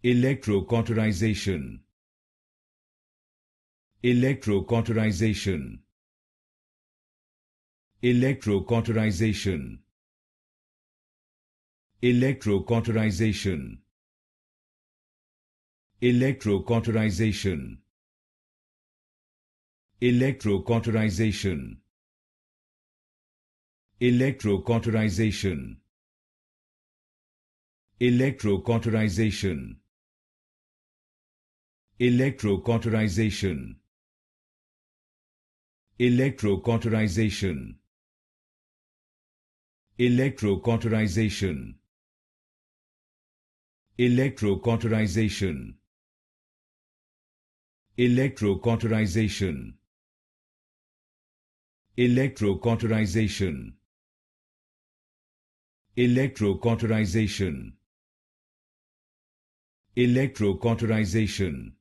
Electrocauterization. Electrocauterization. Electrocauterization. Electrocauterization. Electrocauterization. Electrocauterization. Electrocauterization. Electrocauterization. Electrocauterization. Electrocauterization. Electrocauterization. Electrocauterization. Electrocauterization. Electrocauterization. Electrocauterization. Electrocauterization.